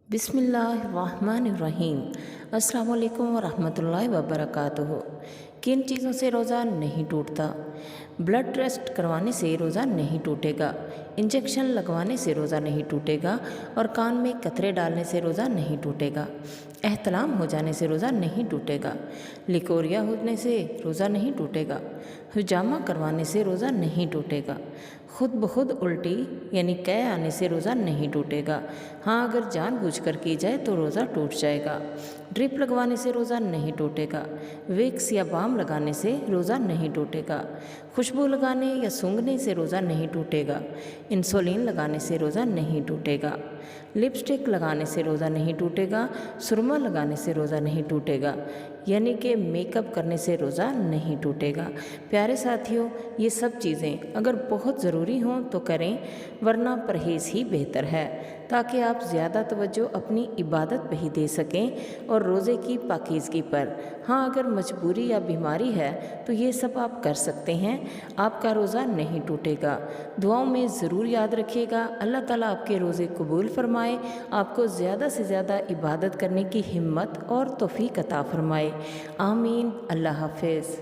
बिस्मिल्लाहिर्रहमानिर्रहीम। अस्सलाम वालेकुम वरहमतुल्लाहि वबरकातुहू। किन चीज़ों से रोज़ा नहीं टूटता? ब्लड टेस्ट करवाने से रोज़ा नहीं टूटेगा, इंजेक्शन लगवाने से रोज़ा नहीं टूटेगा और कान में कतरे डालने से रोज़ा नहीं टूटेगा, एहतलाम हो जाने से रोज़ा नहीं टूटेगा, लिकोरिया होने से रोज़ा नहीं टूटेगा, हिजामा करवाने से रोज़ा नहीं टूटेगा, खुद बखुद उल्टी यानी कै आने से रोज़ा नहीं टूटेगा। हाँ, अगर जानबूझकर की जाए तो रोज़ा टूट जाएगा। ड्रिप लगवाने से रोज़ा नहीं टूटेगा, विक्स या बाम लगाने से रोज़ा नहीं टूटेगा, खुशबू लगाने या सूंघने से रोज़ा नहीं टूटेगा, इंसुलिन लगाने से रोज़ा नहीं टूटेगा, लिपस्टिक लगाने से रोज़ा नहीं टूटेगा, सुरमा लगाने से रोज़ा नहीं टूटेगा, यानी कि मेकअप करने से रोज़ा नहीं टूटेगा। प्यारे साथियों, ये सब चीज़ें अगर बहुत ज़रूरी हों तो करें, वरना परहेज़ ही बेहतर है, ताकि आप ज़्यादा तवज्जो अपनी इबादत पे ही दे सकें और रोज़े की पाकीज़गी पर। हाँ, अगर मजबूरी या बीमारी है तो ये सब आप कर सकते हैं, आपका रोज़ा नहीं टूटेगा। दुआओं में ज़रूर याद रखिएगा। अल्लाह ताला आपके रोज़े कबूल फरमाए, आपको ज़्यादा से ज़्यादा इबादत करने की हिम्मत और तौफीक अता फरमाए। आमीन। अल्लाह हाफ़िज़।